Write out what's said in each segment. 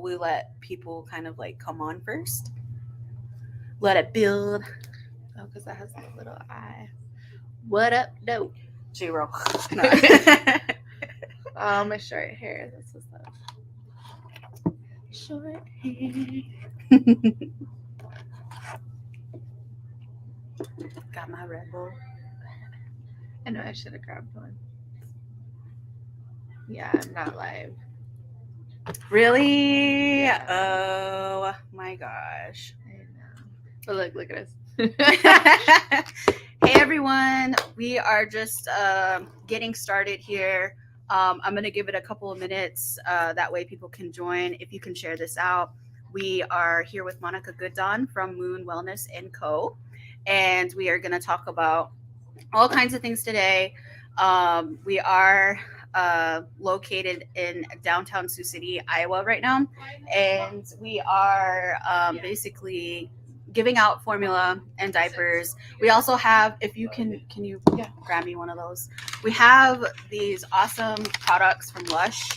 we let people kind of like come on first. Let it build. Oh, because that has a little eye. What up, dope? 0. No. Oh, my short hair. This is up. Short hair. Got my Red Bull. I know I should have grabbed one. Yeah, I'm not live. Really? Oh my gosh. I know. But look at us. Hey everyone, we are just getting started here. I'm going to give it a couple of minutes. That way people can join. If you can share this out. We are here with Monica GoodDawn from Moon Wellness & Co. And we are going to talk about all kinds of things today. We are located in downtown Sioux City, Iowa right now. And we are basically giving out formula and diapers. We also have, if you can you grab me one of those? We have these awesome products from Lush.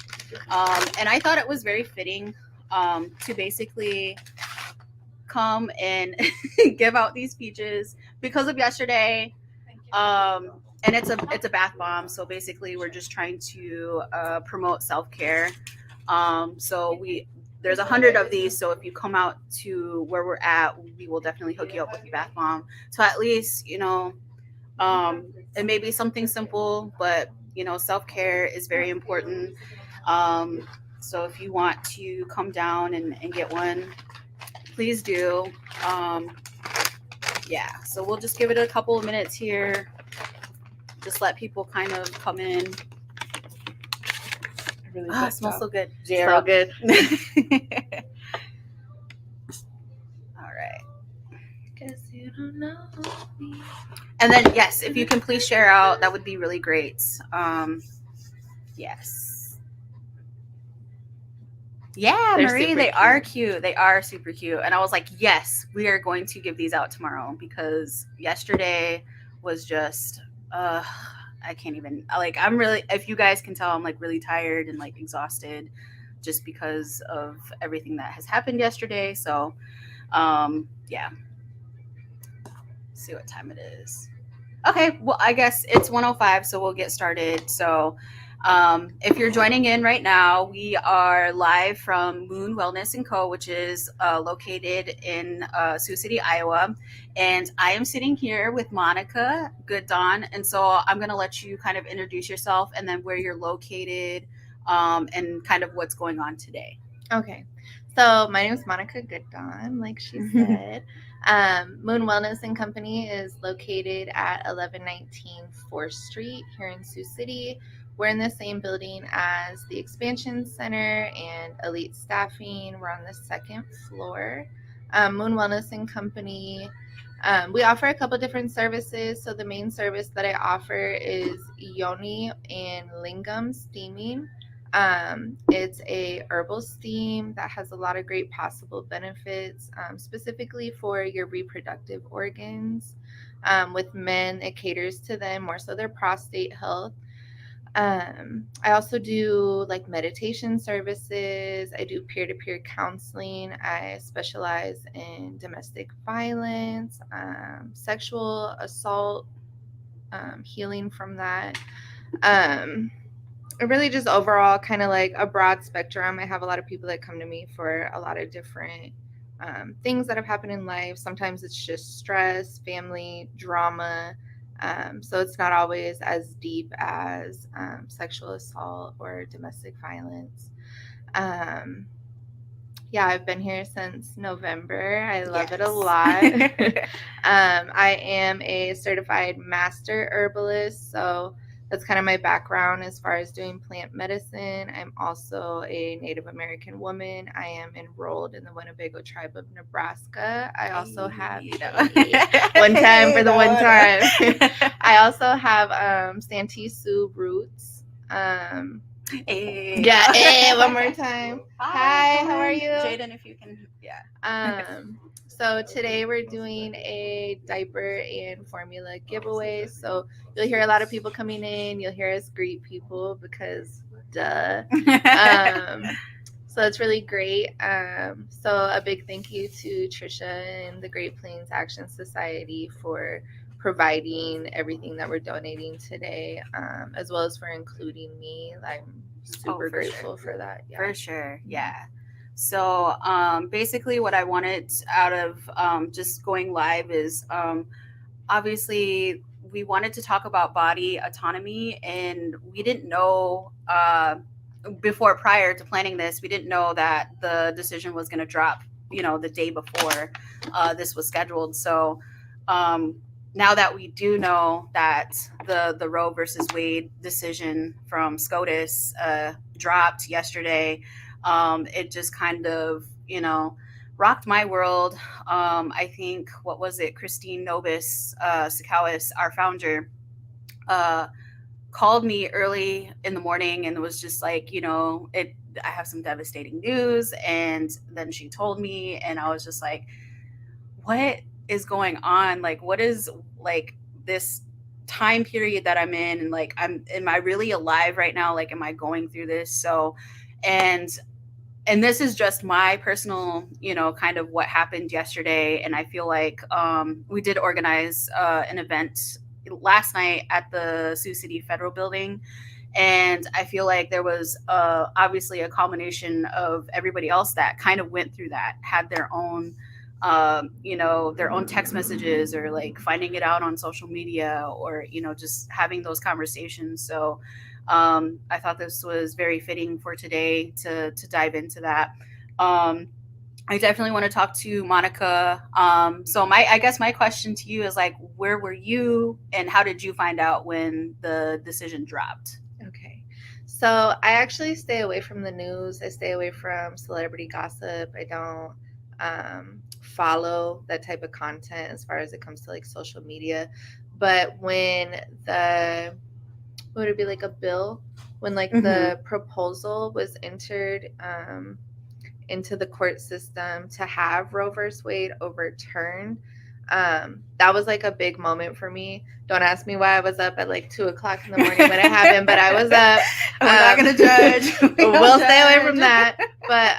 And I thought it was very fitting to basically come and give out these peaches because of yesterday. And it's a bath bomb. So basically, we're just trying to promote self-care. So there's 100 of these. So if you come out to where we're at, we will definitely hook you up with a bath bomb. So at least it may be something simple, but self-care is very important. So if you want to come down and get one, please do. So we'll just give it a couple of minutes here. Just let people kind of come in. Really it smells so good. So good. All right. Guess you don't know me. And then, yes, if you can please share out, that would be really great. Yes. Yeah, They're Marie, super they are cute. cute. They are super cute. And I was like, yes, we are going to give these out tomorrow because yesterday was just, I can't even, like, I'm really, if you guys can tell, I'm like really tired and like exhausted just because of everything that has happened yesterday. So, yeah. See what time it is. Okay, well, I guess it's 1:05, so we'll get started. So, if you're joining in right now, we are live from Moon Wellness & Co., which is located in Sioux City, Iowa. And I am sitting here with Monica GoodDawn. And so I'm going to let you kind of introduce yourself and then where you're located and kind of what's going on today. Okay. So my name is Monica GoodDawn, like she said. Moon Wellness & Company is located at 1119 4th Street here in Sioux City. We're in the same building as the Expansion Center and Elite Staffing. We're on the second floor. Moon Wellness & Company, we offer a couple different services. So the main service that I offer is yoni and lingam steaming. It's a herbal steam that has a lot of great possible benefits, specifically for your reproductive organs. With men, it caters to them more so their prostate health. I also do like meditation services. I do peer-to-peer counseling. I specialize in domestic violence, sexual assault, healing from that. Really just overall kind of like a broad spectrum. I have a lot of people that come to me for a lot of different things that have happened in life. Sometimes it's just stress, family, drama. So it's not always as deep as sexual assault or domestic violence. I've been here since November. I love it a lot. I am a certified master herbalist, so that's kind of my background as far as doing plant medicine. I'm also a Native American woman. I am enrolled in the Winnebago tribe of Nebraska. I also have one time for the one time. I also have Santee Sioux roots. One more time. Hi, how are you? Jaden, if you can, So today we're doing a diaper and formula giveaway. So you'll hear a lot of people coming in. You'll hear us greet people because duh. So it's really great. So a big thank you to Trisha and the Great Plains Action Society for providing everything that we're donating today, as well as for including me. I'm super grateful for that. Yeah. For sure. Yeah. So basically, what I wanted out of just going live is obviously we wanted to talk about body autonomy, and we didn't know before, prior to planning this, we didn't know that the decision was going to drop, the day before this was scheduled. So um, now that we do know that the Roe versus Wade decision from SCOTUS dropped yesterday, it just kind of, rocked my world. I think, what was it? Christine Nobis Sakowis, our founder, uh, called me early in the morning and was just like, I have some devastating news. And then she told me, and I was just like, what is going on? Like, what is like this time period that I'm in? And like, am I really alive right now? Like, am I going through this? So, and this is just my personal, kind of what happened yesterday. And I feel like we did organize an event last night at the Sioux City Federal Building. And I feel like there was obviously a culmination of everybody else that kind of went through that, had their own, their own text messages, or like finding it out on social media, or, just having those conversations. So I thought this was very fitting for today to dive into that. I definitely want to talk to Monica. So I guess my question to you is like, where were you, and how did you find out when the decision dropped? Okay. So I actually stay away from the news. I stay away from celebrity gossip. I don't follow that type of content as far as it comes to like social media. But when would it be like a bill? When like the proposal was entered into the court system to have Roe versus Wade overturned, that was like a big moment for me. Don't ask me why I was up at like 2:00 in the morning when it happened, but I was up. We're not gonna judge. We'll stay away from that. But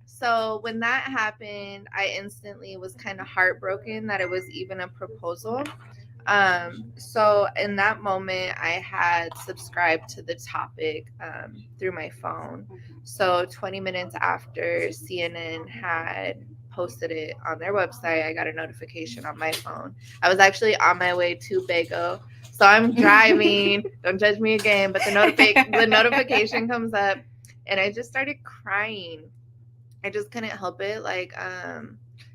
so when that happened, I instantly was kind of heartbroken that it was even a proposal. So in that moment, I had subscribed to the topic through my phone. So 20 minutes after CNN had posted it on their website, I got a notification on my phone. I was actually on my way to Bago. So I'm driving. Don't judge me again, but the notification comes up, and I just started crying. I just couldn't help it. Like,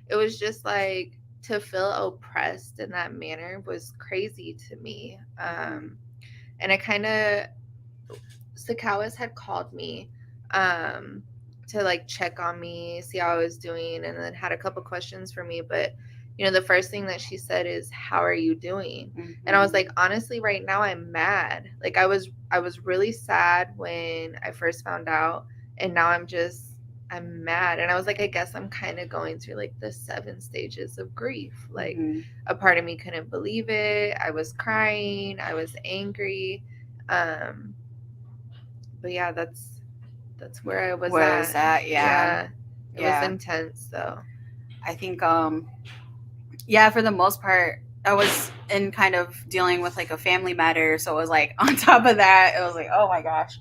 it was just like, to feel oppressed in that manner was crazy to me. And I kind of, Sakowis had called me to like check on me, see how I was doing, and then had a couple questions for me. But the first thing that she said is, "How are you doing?" And I was like, honestly, right now I'm mad. Like I was really sad when I first found out, and now I'm mad. And I was like, I guess I'm kind of going through like the 7 stages of grief. Like a part of me couldn't believe it. I was crying. I was angry. But yeah, that's where I was at. Yeah. It was intense though. I think, for the most part, I was in kind of dealing with like a family matter. So it was like, on top of that, it was like, oh my gosh.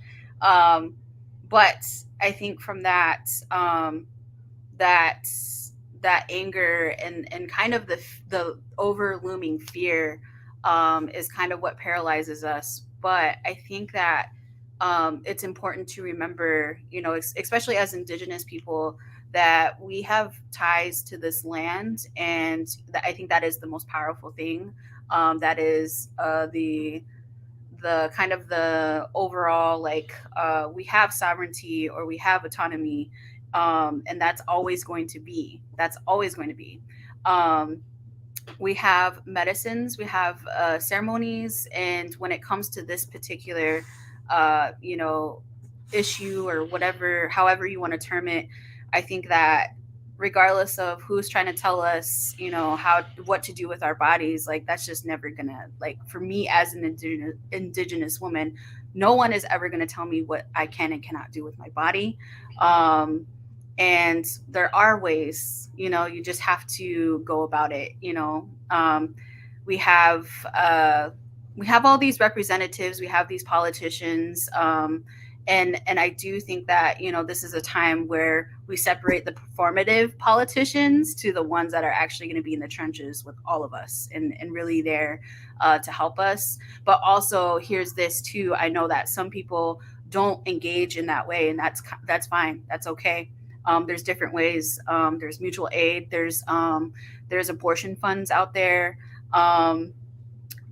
But I think from that, that anger and kind of the over looming fear is kind of what paralyzes us. But I think that it's important to remember, especially as Indigenous people, that we have ties to this land, and I think that is the most powerful thing. That is the kind of the overall, like, we have sovereignty, or we have autonomy, and that's always going to be. We have medicines, we have ceremonies, and when it comes to this particular, issue, or whatever, however you want to term it, I think that regardless of who's trying to tell us, what to do with our bodies, like that's just never gonna, like, for me as an indigenous woman, No one is ever going to tell me what I can and cannot do with my body. Um, and there are ways, you just have to go about it. We have we have all these representatives, we have these politicians, and I do think that this is a time where we separate the performative politicians to the ones that are actually going to be in the trenches with all of us and really there to help us. But also, here's this too: I know that some people don't engage in that way, and that's fine, that's okay. There's different ways. There's mutual aid. There's abortion funds out there. Um,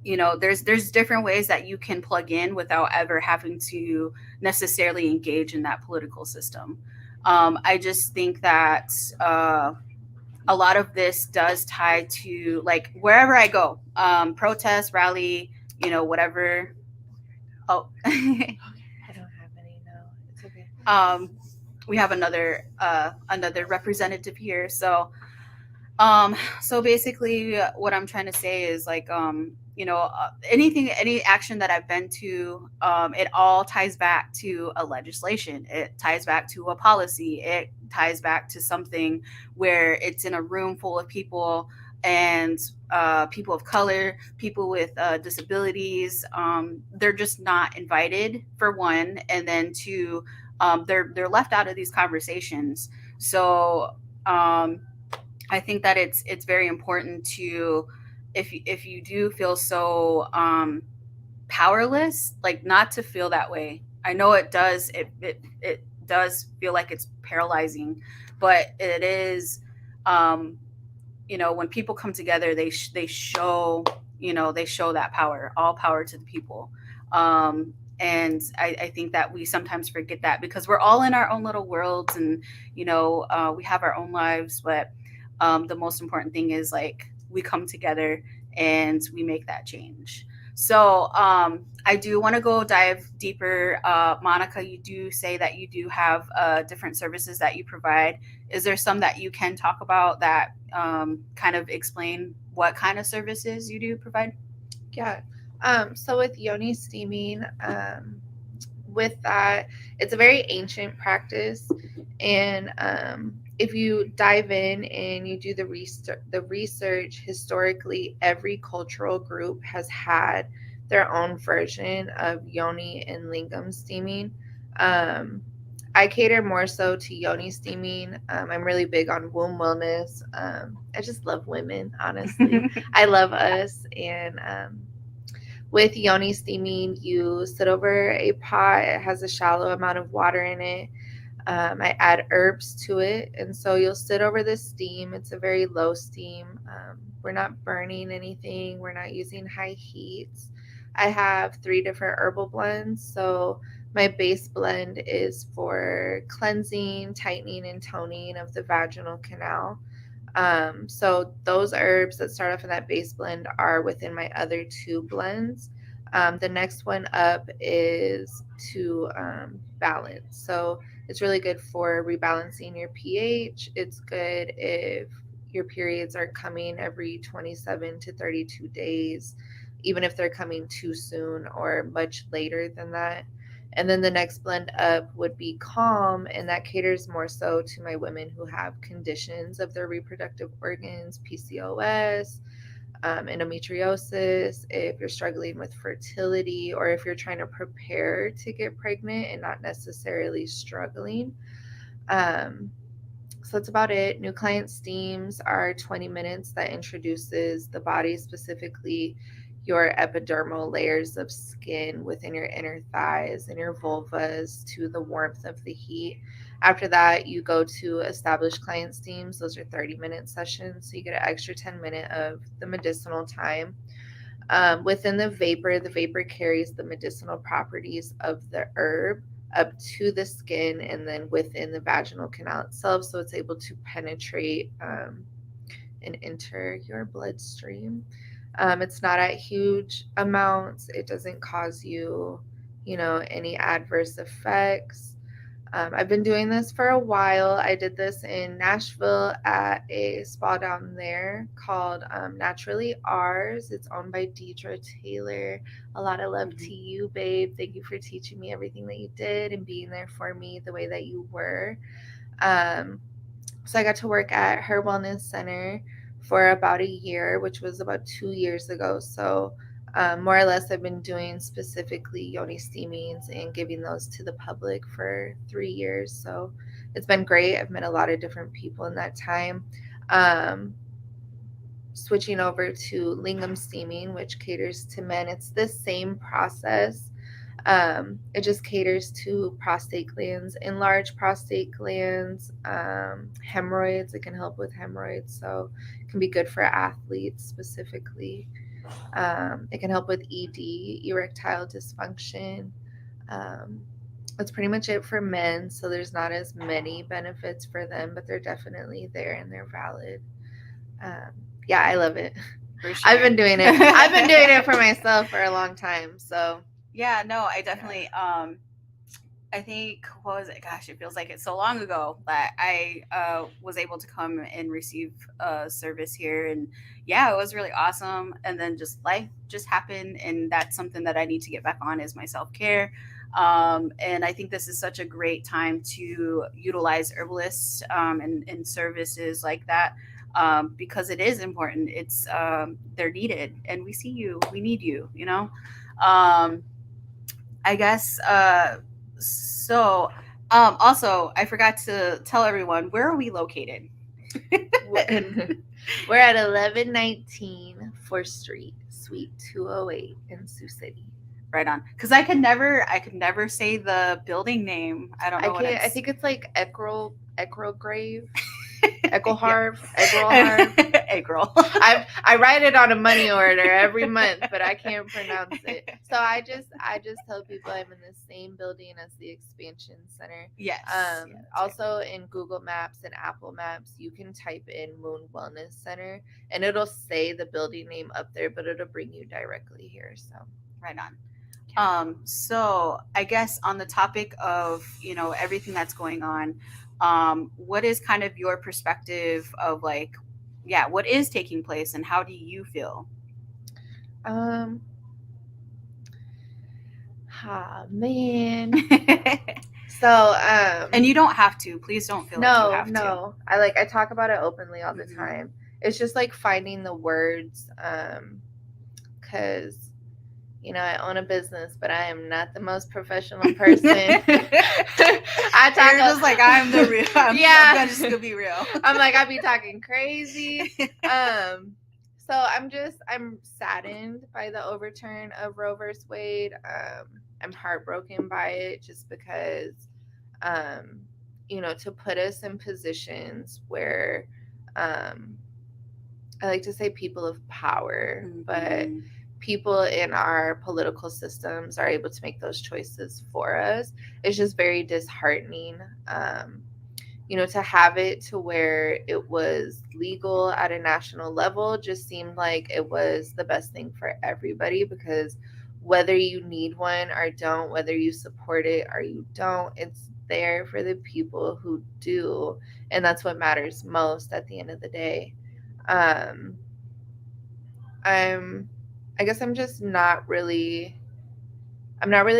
there's different ways that you can plug in without ever having to necessarily engage in that political system. I just think that a lot of this does tie to, like, wherever I go, protest, rally, whatever. Oh, I don't have any. No, it's okay. We have another representative here. So basically, what I'm trying to say is, like, any action that I've been to, it all ties back to a legislation. It ties back to a policy. It ties back to something where it's in a room full of people, and people of color, people with disabilities. They're just not invited, for one, and then two, they're left out of these conversations. So. I think that it's very important to, if you do feel so powerless, like, not to feel that way. I know it does, it does feel like it's paralyzing, but it is, um, when people come together, they show, they show that power. All power to the people. And I think that we sometimes forget that, because we're all in our own little worlds, and we have our own lives, but the most important thing is, like, we come together and we make that change. So I do want to go dive deeper. Monica, you do say that you do have different services that you provide. Is there some that you can talk about that kind of explain what kind of services you do provide? Yeah. So with yoni steaming, with that, it's a very ancient practice, and if you dive in and you do the research, historically, every cultural group has had their own version of yoni and lingam steaming. Um, I cater more so to yoni steaming. I'm really big on womb wellness. I just love women, honestly. I love us, and with yoni steaming, you sit over a pot. It has a shallow amount of water in it. I add herbs to it. And so you'll sit over the steam. It's a very low steam. We're not burning anything, we're not using high heats. I have 3 different herbal blends. So my base blend is for cleansing, tightening, and toning of the vaginal canal. So those herbs that start off in that base blend are within my other 2 blends. The next one up is to balance. So it's really good for rebalancing your pH. It's good if your periods are coming every 27 to 32 days, even if they're coming too soon or much later than that. And then the next blend up would be calm, and that caters more so to my women who have conditions of their reproductive organs, PCOS, endometriosis, if you're struggling with fertility, or if you're trying to prepare to get pregnant and not necessarily struggling. Um, so that's about it. New client steams are 20 minutes that introduces the body, specifically your epidermal layers of skin within your inner thighs and your vulvas, to the warmth of the heat. After that, you go to established client steams. Those are 30-minute sessions. So you get an extra 10 minute of the medicinal time. Within the vapor carries the medicinal properties of the herb up to the skin and then within the vaginal canal itself. So it's able to penetrate and enter your bloodstream. It's not at huge amounts. It doesn't cause you, any adverse effects. I've been doing this for a while. I did this in Nashville at a spa down there called Naturally Ours. It's owned by Deidre Taylor. A lot of love to you, babe. Thank you for teaching me everything that you did and being there for me the way that you were. So I got to work at her wellness center for about a year, which was about 2 years ago. So more or less, I've been doing specifically yoni steamings and giving those to the public for 3 years. So it's been great. I've met a lot of different people in that time. Switching over to lingam steaming, which caters to men, it's the same process. It just caters to prostate glands, enlarged prostate glands, hemorrhoids. It can help with hemorrhoids, so it can be good for athletes specifically. It can help with ED, erectile dysfunction. That's pretty much it for men, so there's not as many benefits for them, but they're definitely there and they're valid. Yeah, I love it. I've been doing it. I've been doing it for myself for a long time, so. Yeah, no, I definitely, I think, what was it? Gosh, it feels like it's so long ago that I was able to come and receive a service here. And yeah, it was really awesome. And then just life just happened. And that's something that I need to get back on is my self care. And I think this is such a great time to utilize herbalists and services like that. Because it is important. It's they're needed, and we see you. We need you. You know. I guess so. Also, I forgot to tell everyone, where are we located? We're at 1119 4th Street, Suite 208 in Sioux City. Right on, because I could never say the building name. I don't know. I think it's like Grave. Eckelharv. Eggroll. I write it on a money order every month, but I can't pronounce it. So I just tell people I'm in the same building as the Expansion Center. Yes. Also in Google Maps and Apple Maps, you can type in Moon Wellness Center, and it'll say the building name up there, but it'll bring you directly here. So right on. So I guess on the topic of, everything that's going on, what is kind of your perspective of what is taking place and how do you feel? Man. So, and you don't have to, please don't feel like you have to. No. I talk about it openly all the time. It's just like finding the words, because I own a business, but I am not the most professional person. I talk just like I'm the real. I'm just gonna be real. I be talking crazy. So I'm saddened by the overturn of Roe versus Wade. I'm heartbroken by it just because, to put us in positions where, I like to say people of power, but people in our political systems are able to make those choices for us. It's just very disheartening, to have it to where it was legal at a national level just seemed like it was the best thing for everybody, because whether you need one or don't, whether you support it or you don't, it's there for the people who do. And that's what matters most at the end of the day. I guess I'm not really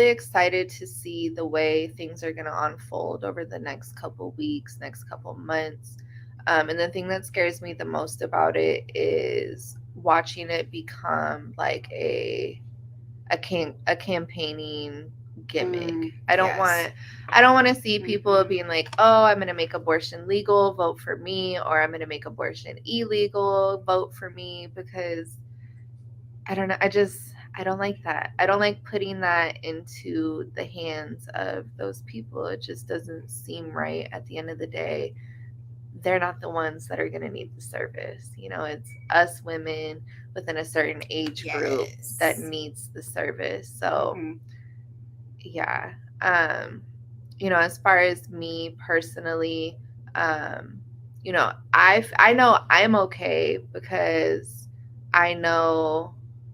excited to see the way things are going to unfold over the next couple weeks, next couple months. And the thing that scares me the most about it is watching it become like a campaigning gimmick. I don't want to see people being like, oh, I'm going to make abortion legal, vote for me, or I'm going to make abortion illegal, vote for me, because I don't know. I don't like that. I don't like putting that into the hands of those people. It just doesn't seem right. At the end of the day, they're not the ones that are going to need the service. It's us women within a certain age group that needs the service. So, yeah. As far as me personally, I know I'm okay because I know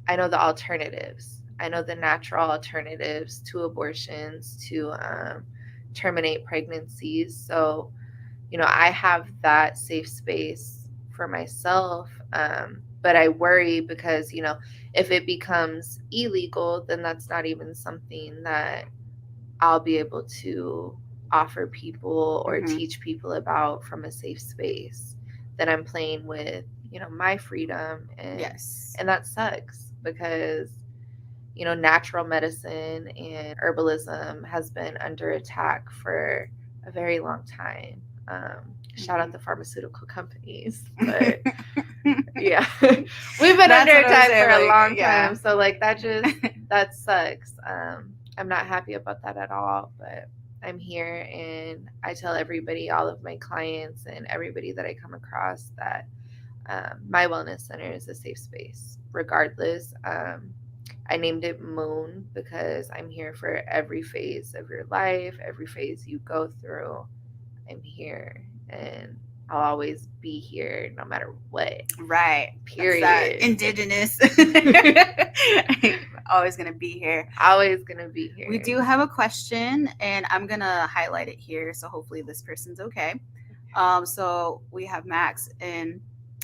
the alternatives. I know the natural alternatives to abortions, to terminate pregnancies. So, I have that safe space for myself. But I worry because, if it becomes illegal, then that's not even something that I'll be able to offer people or teach people about from a safe space. That I'm playing with, my freedom, and that sucks because natural medicine and herbalism has been under attack for a very long time. Shout out the pharmaceutical companies, but yeah, we've been under attack for a long time. So that sucks. I'm not happy about that at all, but I'm here and I tell everybody, all of my clients and everybody that I come across that my wellness center is a safe space, regardless. I named it Moon because I'm here for every phase of your life, every phase you go through. I'm here and I'll always be here no matter what. Right. Period. That indigenous. Always going to be here. Always going to be here. We do have a question and I'm going to highlight it here. So hopefully this person's okay. So we have Max and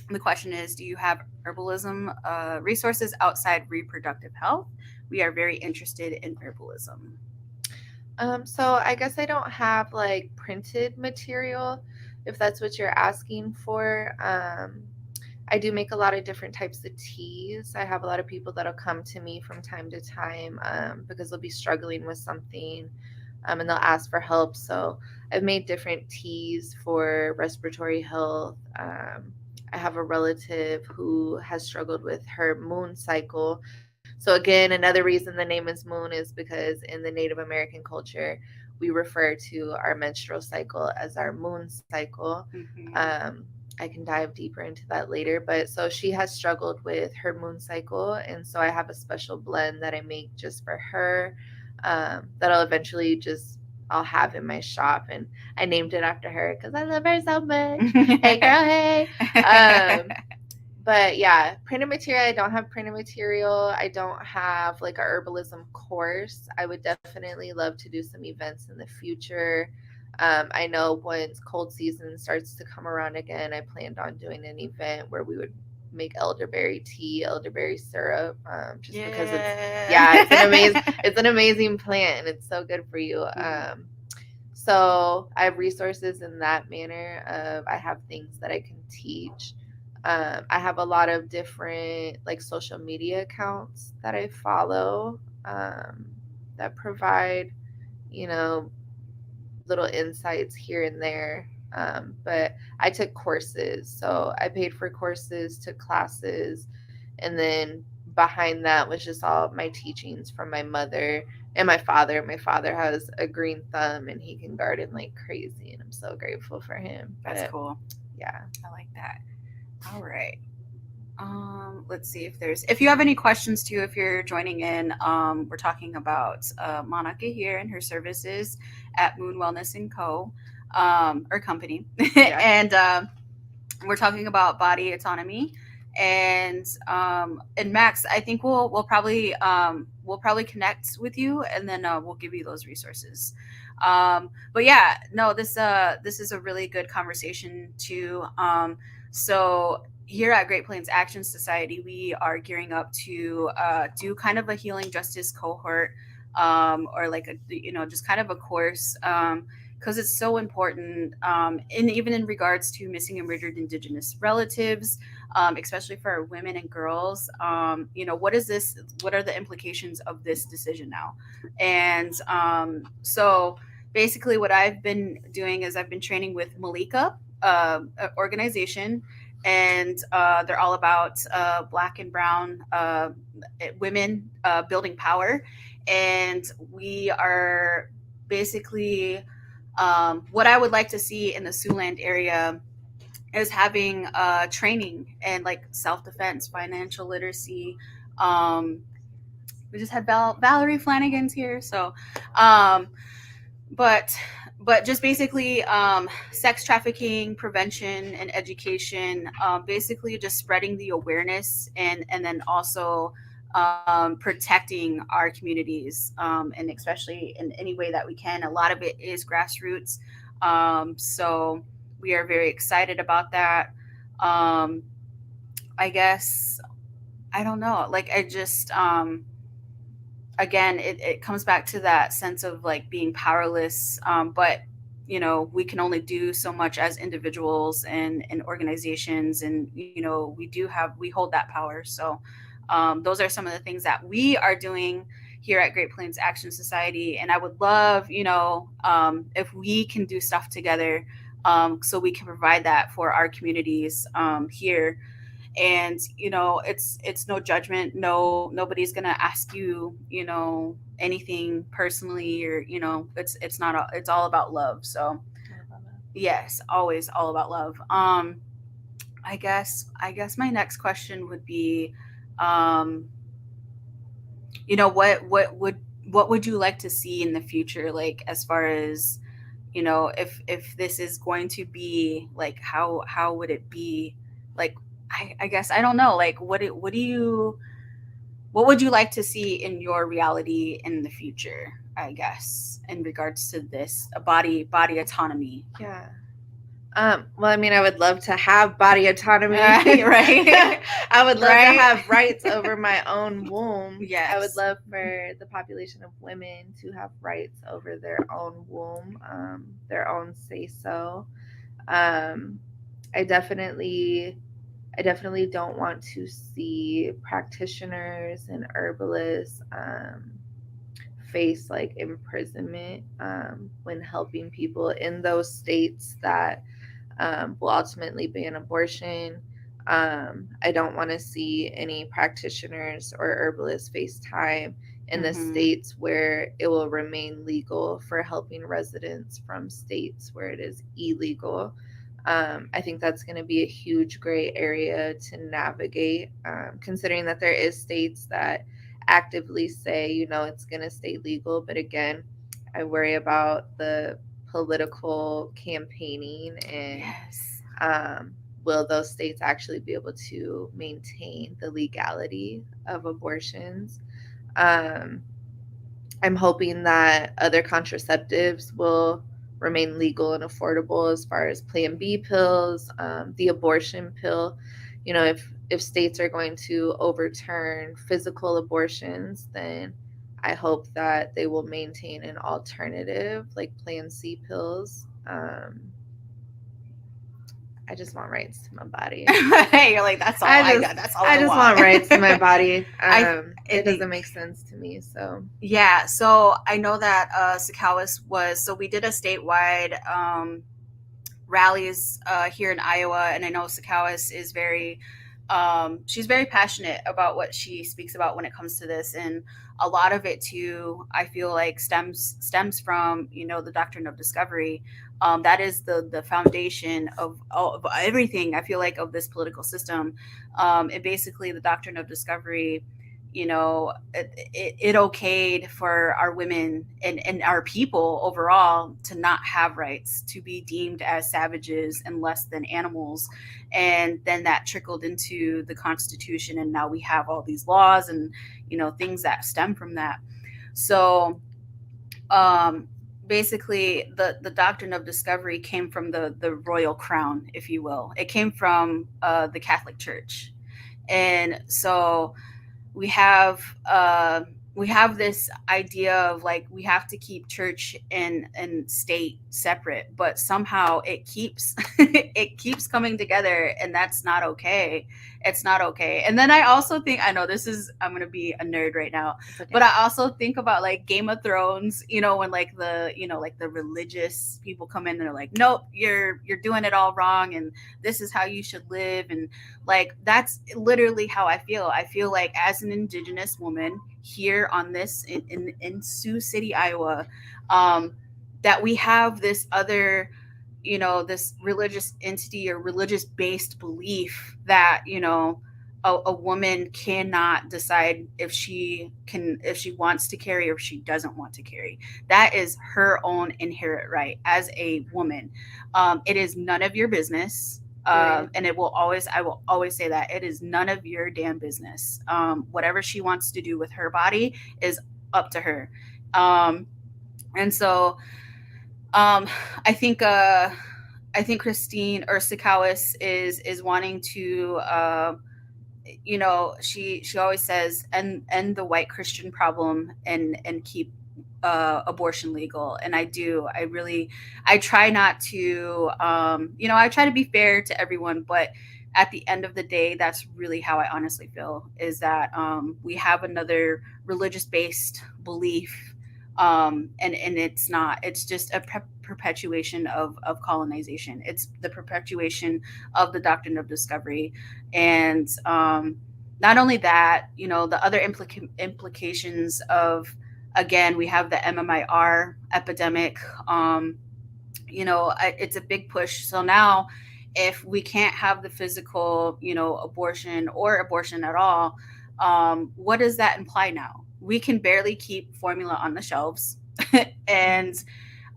the question is, do you have herbalism resources outside reproductive health? We are very interested in herbalism. So I guess I don't have like printed material, if that's what you're asking for. I do make a lot of different types of teas. I have a lot of people that'll come to me from time to time because they'll be struggling with something and they'll ask for help. So I've made different teas for respiratory health. I have a relative who has struggled with her moon cycle. So again, another reason the name is Moon is because in the Native American culture, we refer to our menstrual cycle as our moon cycle. I can dive deeper into that later. But so she has struggled with her moon cycle. And so I have a special blend that I make just for her that I'll eventually I'll have in my shop. And I named it after her because I love her so much. Hey, girl, hey. But yeah, printed material, I don't have printed material. I don't have like a herbalism course. I would definitely love to do some events in the future. I know once cold season starts to come around again, I planned on doing an event where we would make elderberry tea, elderberry syrup, just because it's an amazing plant and it's so good for you. So I have resources in that manner. I have things that I can teach. I have a lot of different like social media accounts that I follow that provide, little insights here and there. But I took courses. So I paid for courses, took classes, and then behind that was just all my teachings from my mother and my father. My father has a green thumb and he can garden like crazy, and I'm so grateful for him. That's cool. Yeah. I like that. All right. Let's see if you have any questions too, if you're joining in. We're talking about Monica here and her services at Moon Wellness & Co. Or company. And we're talking about body autonomy. And Max, I think we'll probably connect with you and then we'll give you those resources. But yeah, no, this is a really good conversation too. So here at Great Plains Action Society, we are gearing up to do kind of a healing justice cohort, or like just kind of a course, because it's so important, even in regards to missing and murdered Indigenous relatives, especially for our women and girls. What is this? What are the implications of this decision now? And so basically, what I've been doing is I've been training with Malika, organization, and they're all about Black and Brown women building power. And we are basically what I would like to see in the Siouxland area is having training and like self-defense, financial literacy. We just had Valerie Flanagan's here, so but just basically sex trafficking prevention and education, basically just spreading the awareness, and then also protecting our communities, and especially in any way that we can. A lot of it is grassroots. So we are very excited about that. Um, I guess, I don't know. Like, I just, again, it comes back to that sense of like being powerless. But, we can only do so much as individuals and organizations. And, we hold that power. So those are some of the things that we are doing here at Great Plains Action Society. And I would love, if we can do stuff together, so we can provide that for our communities here. And it's no judgment. Nobody's gonna ask you, anything personally, or it's not it's all about love. So yes, always all about love. I guess my next question would be, um what would you like to see in the future, like as far as, if this is going to be like, how would it be, like, I guess I don't know, like, what would you like to see in your reality in the future, I guess, in regards to this, body autonomy. Yeah. Well, I mean, I would love to have body autonomy. Right. I would love Right. to have rights over my own womb. Yes. I would love for the population of women to have rights over their own womb, their own say-so. I definitely don't want to see practitioners and herbalists face like imprisonment when helping people in those states that will ultimately ban abortion. I don't want to see any practitioners or herbalists face time in the states where it will remain legal for helping residents from states where it is illegal. I think that's going to be a huge gray area to navigate, considering that there is states that actively say, it's going to stay legal. But again, I worry about the political campaigning and Yes. will those states actually be able to maintain the legality of abortions? I'm hoping that other contraceptives will remain legal and affordable, as far as Plan B pills, the abortion pill. If states are going to overturn physical abortions, then I hope that they will maintain an alternative like Plan C pills. I just want rights to my body. You're like, that's all I got. That's all I just want rights to my body. It doesn't make sense to me. So yeah. So I know that Secaucus was. So we did a statewide rallies here in Iowa, and I know Secaucus is very. She's very passionate about what she speaks about when it comes to this, and a lot of it too, I feel like stems from the doctrine of discovery. That is the foundation of everything, I feel like, of this political system. And basically, the doctrine of discovery, it okayed for our women and our people overall to not have rights, to be deemed as savages and less than animals. And then that trickled into the Constitution, and now we have all these laws and things that stem from that. So basically, the doctrine of discovery came from the royal crown, if you will. It came from the Catholic Church. And so we have this idea of like, we have to keep church and state separate, but somehow it keeps it keeps coming together, and that's not okay. It's not okay. And then I also think, I know I'm gonna be a nerd right now, okay, but I also think about like Game of Thrones, when like the religious people come in and they're like, nope, you're doing it all wrong, and this is how you should live. And like, that's literally how I feel. I feel like, as an Indigenous woman here on this in Sioux City, Iowa, that we have this other, this religious entity or religious based belief that a woman cannot decide if she wants to carry or if she doesn't want to carry. That is her own inherent right as a woman. It is none of your business. Period. And I will always say that it is none of your damn business. Whatever she wants to do with her body is up to her. Um, and so um, I think I think Christine Ursicowis is wanting to she always says end the white Christian problem and keep abortion legal. And I really I try not to I try to be fair to everyone, but at the end of the day, that's really how I honestly feel, is that we have another religious based belief, and it's not, it's just a perpetuation of colonization. It's the perpetuation of the doctrine of discovery. And not only that, the other implications of, again, we have the MMIR epidemic. It's a big push. So now, if we can't have the physical, abortion or abortion at all, what does that imply now? We can barely keep formula on the shelves, and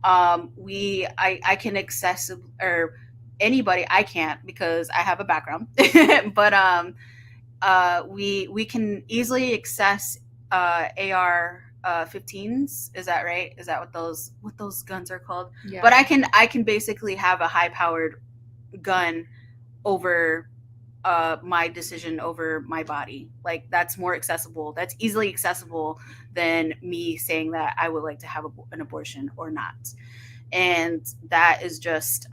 I can access, or anybody, I can't because I have a background, but we can easily access AR 15s. Is that right? Is that what those guns are called? Yeah. But I can basically have a high powered gun over my decision over my body. Like, that's more accessible. That's easily accessible than me saying that I would like to have an abortion or not. And that is just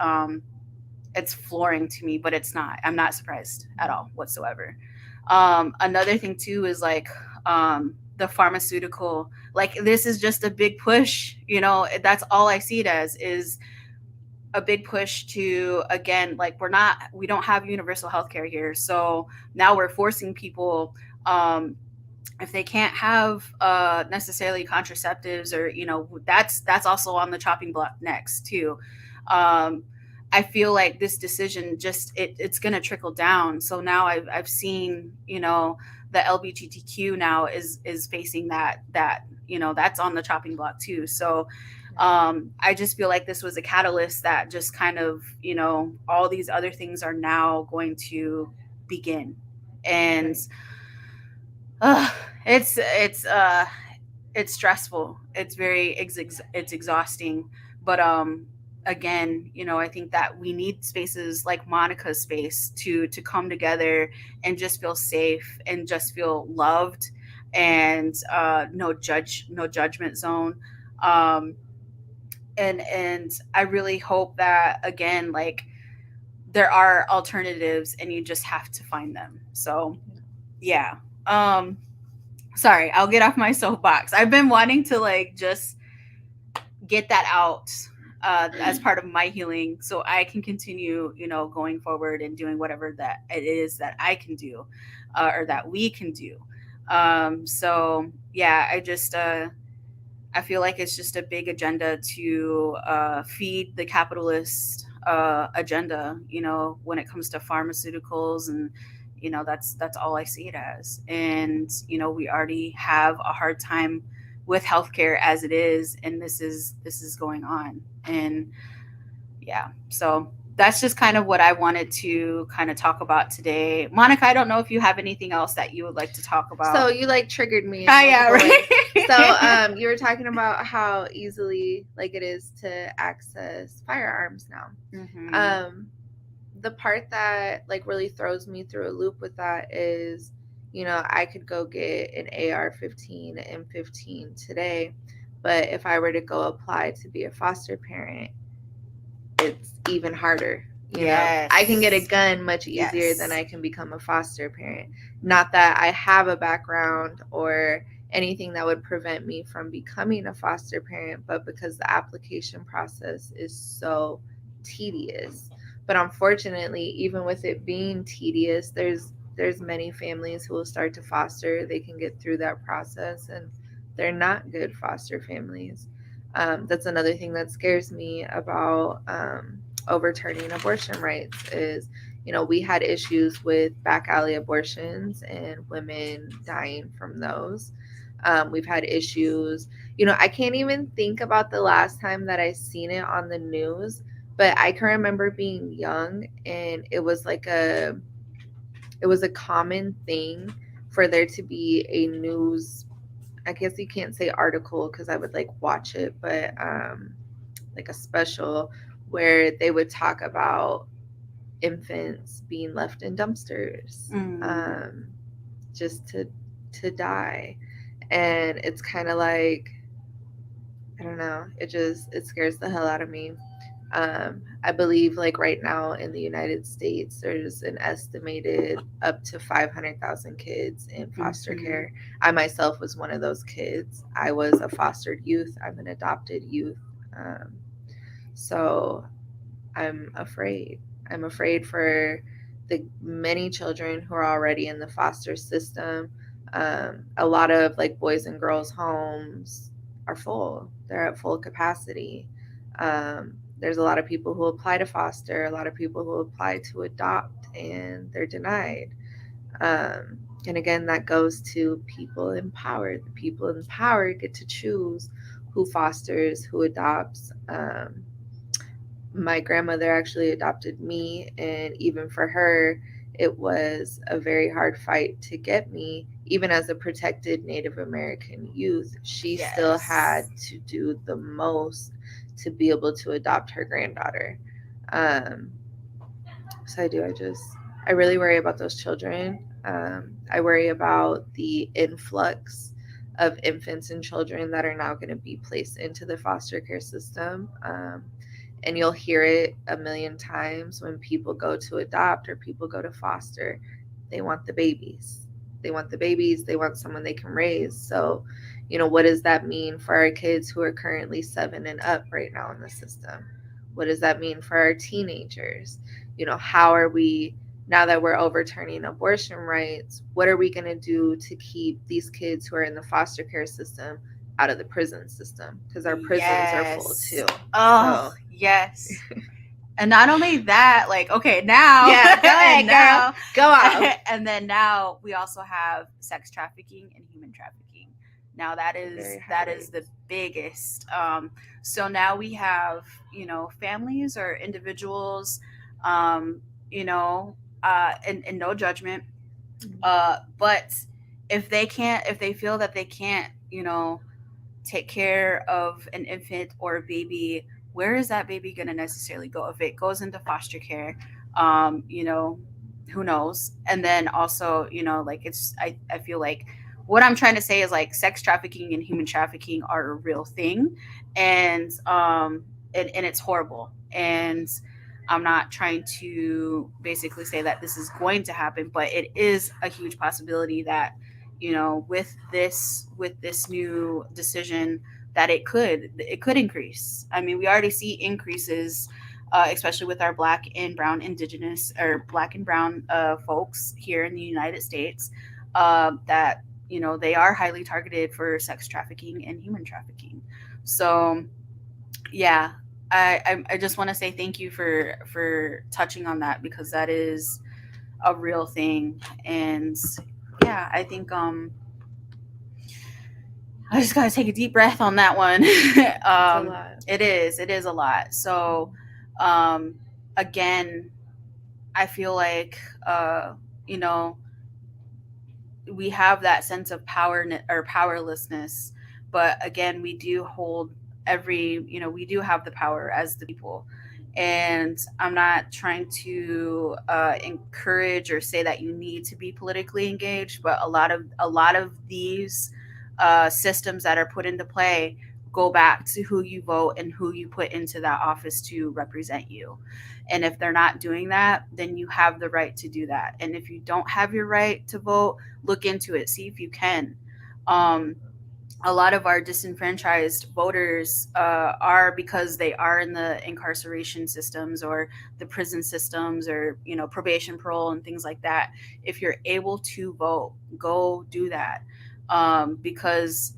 it's flooring to me, but it's not. I'm not surprised at all whatsoever. Another thing too is like the pharmaceutical. Like, this is just a big push. That's all I see it as, is a big push to, again, like, we don't have universal health care here, so now we're forcing people, if they can't have necessarily contraceptives, or that's also on the chopping block next too. um, I feel like this decision, just it's going to trickle down. So now I've seen, the LGBTQ now is facing that that's on the chopping block too. So I just feel like this was a catalyst that just kind of, all these other things are now going to begin. And uh, it's stressful. It's it's exhausting. But again, I think that we need spaces like Monica's space to come together and just feel safe and just feel loved, and no judgment zone. Um, and I really hope that, again, like, there are alternatives and you just have to find them. So yeah. Um Sorry, I'll get off my soapbox. I've been wanting to, like, just get that out as part of my healing, so I can continue, going forward and doing whatever that it is that I can do, or that we can do. So yeah, I feel like it's just a big agenda to feed the capitalist agenda, when it comes to pharmaceuticals. And that's all I see it as. And we already have a hard time with healthcare as it is, and this is going on. And yeah, so that's just kind of what I wanted to kind of talk about today. Monica, I don't know if you have anything else that you would like to talk about. So you, like, triggered me. Yeah, right. So you were talking about how easily, like, it is to access firearms now. Mm-hmm. The part that, like, really throws me through a loop with that is, I could go get an AR-15 and M15 today, but if I were to go apply to be a foster parent, it's even harder. Yes. I can get a gun much easier than I can become a foster parent. Not that I have a background or anything that would prevent me from becoming a foster parent, but because the application process is so tedious. But unfortunately, even with it being tedious, there's many families who will start to foster. They can get through that process, and they're not good foster families. That's another thing that scares me about overturning abortion rights is, we had issues with back alley abortions and women dying from those. We've had issues, I can't even think about the last time that I seen it on the news, But I can remember being young, and it was a common thing for there to be a news, I guess you can't say article because I would like watch it, but like a special where they would talk about infants being left in dumpsters, um, just to die. And it's kind of like, I don't know, it scares the hell out of me. I believe like right now in the United States, there's an estimated up to 500,000 kids in foster care. I myself was one of those kids. I was a fostered youth. I'm an adopted youth. Um, so I'm afraid. I'm afraid for the many children who are already in the foster system. A lot of like boys and girls homes are full. They're at full capacity. There's a lot of people who apply to foster, a lot of people who apply to adopt, and they're denied. And again, that goes to people in power. The people in power get to choose who fosters, who adopts. My grandmother actually adopted me, and even for her, it was a very hard fight to get me. Even as a protected Native American youth, she still had to do the most to be able to adopt her granddaughter. Um, so I really worry about those children. I worry about the influx of infants and children that are now going to be placed into the foster care system. And you'll hear it a million times when people go to adopt or people go to foster. They want the babies. They want the babies. They want someone they can raise. So, what does that mean for our kids who are currently 7 and up right now in the system? What does that mean for our teenagers? How are we, now that we're overturning abortion rights, what are we going to do to keep these kids who are in the foster care system out of the prison system? Because our prisons are full too. Oh, so. Yes. And not only that, like, okay, now. Yeah, go ahead, girl. Go on. And then now we also have sex trafficking and human trafficking. Now that is the biggest. So now we have, families or individuals, and no judgment. But if they feel that they can't, take care of an infant or a baby, where is that baby going to necessarily go? If it goes into foster care, who knows? And then also, like I feel like what I'm trying to say is like sex trafficking and human trafficking are a real thing, and it's horrible. And I'm not trying to basically say that this is going to happen, but it is a huge possibility that, with this new decision, that it could increase. I mean, we already see increases, especially with our Black and Brown Indigenous or Black and Brown folks here in the United States, that they are highly targeted for sex trafficking and human trafficking. So, yeah, I just want to say thank you for touching on that, because that is a real thing. And yeah, I think I just gotta take a deep breath on that one. It is a lot. So again, I feel like we have that sense of power or powerlessness, but again, we do hold we do have the power as the people. And I'm not trying to encourage or say that you need to be politically engaged, but a lot of these systems that are put into play go back to who you vote and who you put into that office to represent you. And if they're not doing that, then you have the right to do that. And if you don't have your right to vote, look into it, see if you can. A lot of our disenfranchised voters are because they are in the incarceration systems or the prison systems, or probation, parole, and things like that. If you're able to vote, go do that, because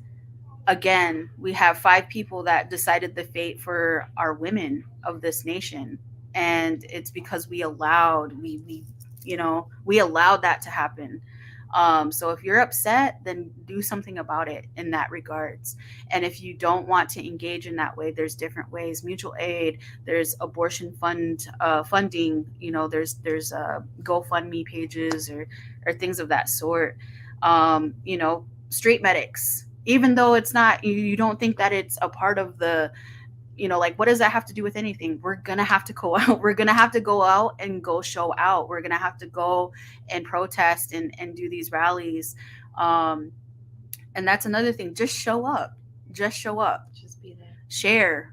again, we have 5 people that decided the fate for our women of this nation, and it's because we allowed that to happen. So if you're upset, then do something about it in that regards. And if you don't want to engage in that way, there's different ways. Mutual aid, there's abortion funding. There's GoFundMe pages or things of that sort. Street medics. Even though it's not, you don't think that it's a part of the, like, what does that have to do with anything? We're gonna have to go out. We're gonna have to go out and go show out. We're gonna have to go and protest and do these rallies. um and that's another thing. Just show up. Just show up. Just be there. Share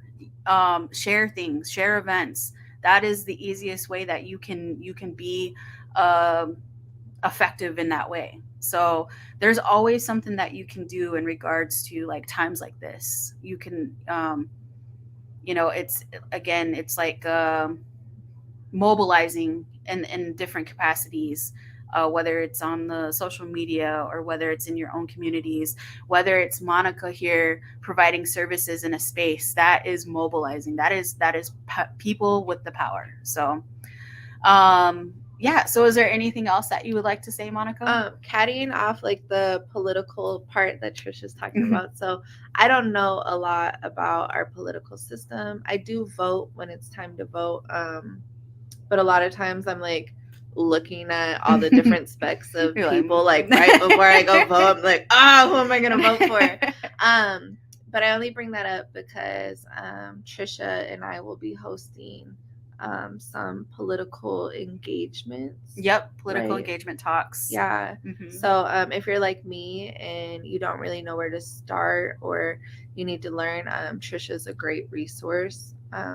things, share events. That is the easiest way that you can be um effective in that way. So there's always something that you can do in regards to like times like this. You can it's, again, it's like mobilizing in different capacities, whether it's on the social media or whether it's in your own communities, whether it's Monica here providing services in a space that is mobilizing. That is people with the power. So yeah. So is there anything else that you would like to say, Monica? Caddying off like the political part that Trish is talking Mhm. about. So I don't know a lot about our political system. I do vote when it's time to vote. But a lot of times I'm like looking at all the different specs of You're like, people like right before I go vote. I'm like, who am I gonna vote for? But I only bring that up because Trisha and I will be hosting some political engagements. Yep, political Right. engagement talks. Yeah. Mhm. So if you're like me and you don't really know where to start or you need to learn, Trisha's a great resource.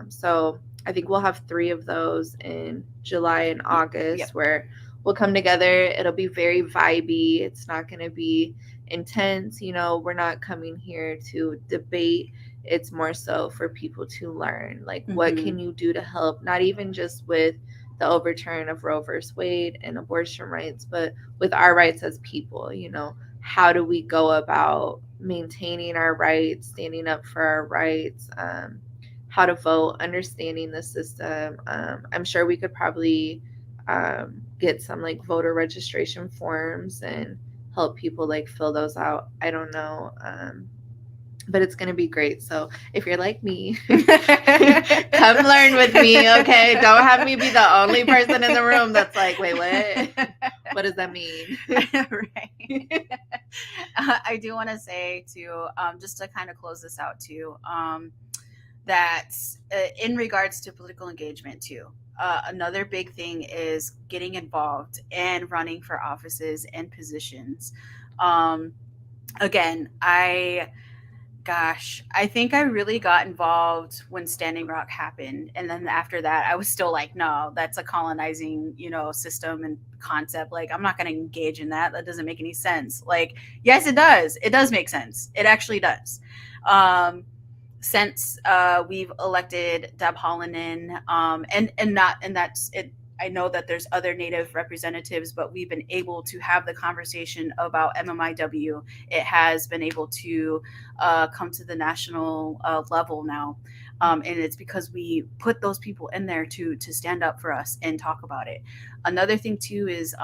So I think we'll have 3 of those in July and August Yep. where we'll come together. It'll be very vibey. It's not going to be intense. We're not coming here to debate. It's more so for people to learn, like, what Mhm. can you do to help, not even just with the overturn of Roe versus Wade and abortion rights, but with our rights as people. How do we go about maintaining our rights, standing up for our rights, how to vote, understanding the system. I'm sure we could probably get some like voter registration forms and help people like fill those out. I don't know. But it's going to be great. So if you're like me, come learn with me. Okay. Don't have me be the only person in the room that's like, wait, what? What does that mean? Right. I do want to say too, just to kind of close this out too, that in regards to political engagement too, another big thing is getting involved and running for offices and positions. Again, I think I really got involved when Standing Rock happened. And then after that, I was still like, no, that's a colonizing, system and concept. Like, I'm not going to engage in that. That doesn't make any sense. Like, yes, it does. It does make sense. It actually does. Since we've elected Deb Haaland in, and that's it. I know that there's other Native representatives, but we've been able to have the conversation about MMIW. It has been able to come to the national level now, and it's because we put those people in there to stand up for us and talk about it. Another thing too is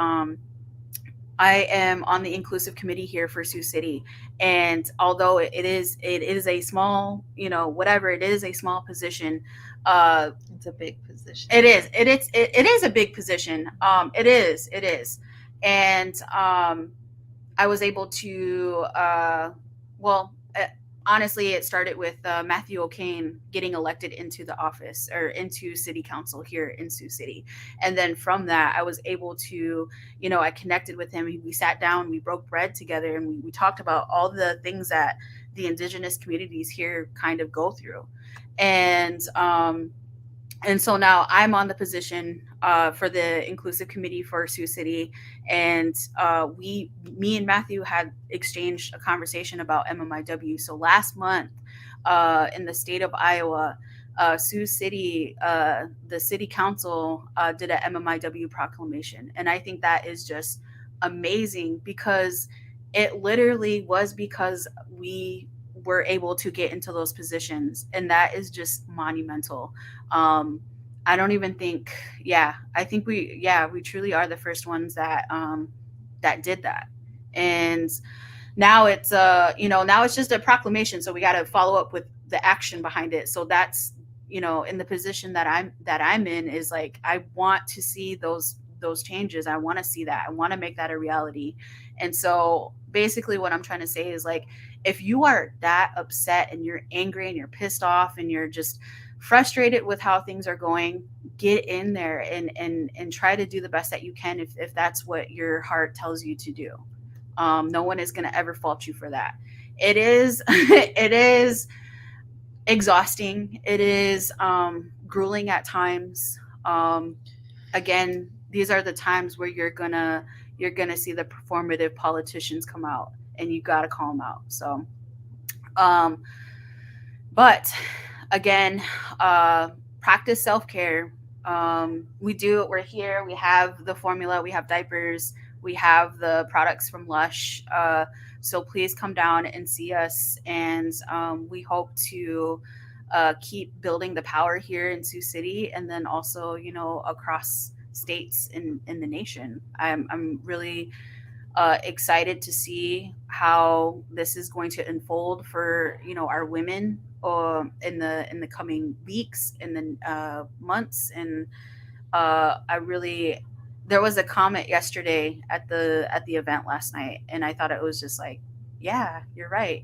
I am on the inclusive committee here for Sioux City, and although it is a small, whatever, it is a small position. It's a big position. It is a big position. It is, and I was able to. Well, honestly, it started with Matthew O'Kane getting elected into the office or into city council here in Sioux City. And then from that, I was able to, I connected with him. We sat down, we broke bread together, and we talked about all the things that the indigenous communities here kind of go through. And so now I'm on the position for the inclusive committee for Sioux City, and me and Matthew had exchanged a conversation about MMIW. So last month, in the state of Iowa, Sioux City, the city council did a MMIW proclamation, and I think that is just amazing because it literally was because we were able to get into those positions, and that is just monumental. I don't even think, I think we truly are the first ones that that did that. And now it's now it's just a proclamation, so we got to follow up with the action behind it. So that's, in the position that I'm in, is like, I want to see those changes. I want to see that. I want to make that a reality. And so basically what I'm trying to say is, like, if you are that upset and you're angry and you're pissed off and you're just frustrated with how things are going, get in there and try to do the best that you can, if that's what your heart tells you to do. No one is going to ever fault you for that. It is it is exhausting. It is grueling at times. Again, these are the times where you're gonna see the performative politicians come out, and you got to call them out. So, um, but again, practice self care. We do it. We're here. We have the formula. We have diapers. We have the products from Lush. So please come down and see us. And we hope to keep building the power here in Sioux City, and then also, across states in the nation. I'm really excited to see how this is going to unfold for, our women, in the coming weeks and then months. And I really, there was a comment yesterday at the event last night, and I thought it was just like, yeah, you're right.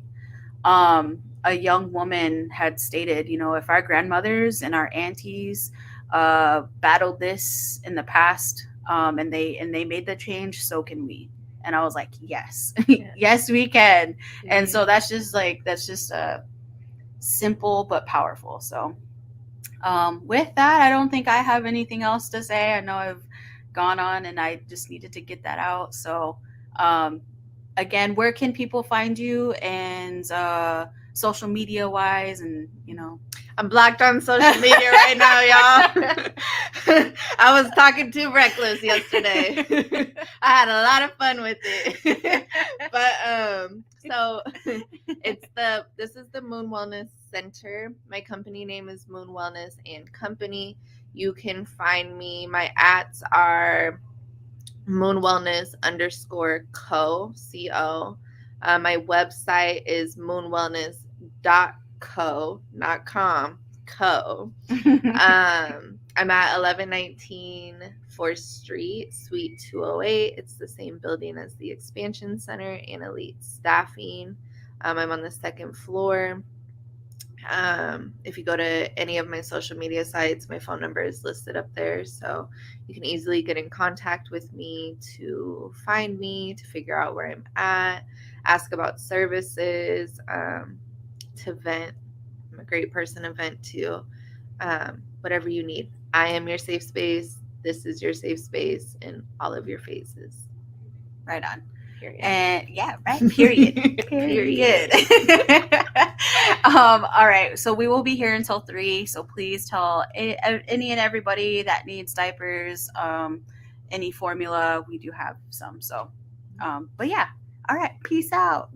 A young woman had stated, if our grandmothers and our aunties battled this in the past, and they made the change, so can we. And I was like, yes, yes, we can. And so that's just simple but powerful. So with that, I don't think I have anything else to say. I know I've gone on, and I just needed to get that out. So um, again, where can people find you, and social media wise, and I'm blocked on social media right now, y'all. I was talking too reckless yesterday. I had a lot of fun with it. But so this is the Moon Wellness Center. My company name is Moon Wellness and Company. You can find me. My ats are Moon Wellness _co, CO. My website is moonwellness.co, not com, co. I'm at 1119 4th Street, Suite 208. It's the same building as the Expansion Center and Elite Staffing. I'm on the second floor. If you go to any of my social media sites, my phone number is listed up there, so you can easily get in contact with me to find me, to figure out where I'm at, ask about services, to vent. I'm a great person to vent to. Whatever you need. I am your safe space. This is your safe space in all of your phases. right on. Period. And yeah, right. Period. Period. All right. So we will be here until 3. So please tell any and everybody that needs diapers, any formula. We do have some. So, but yeah. All right. Peace out.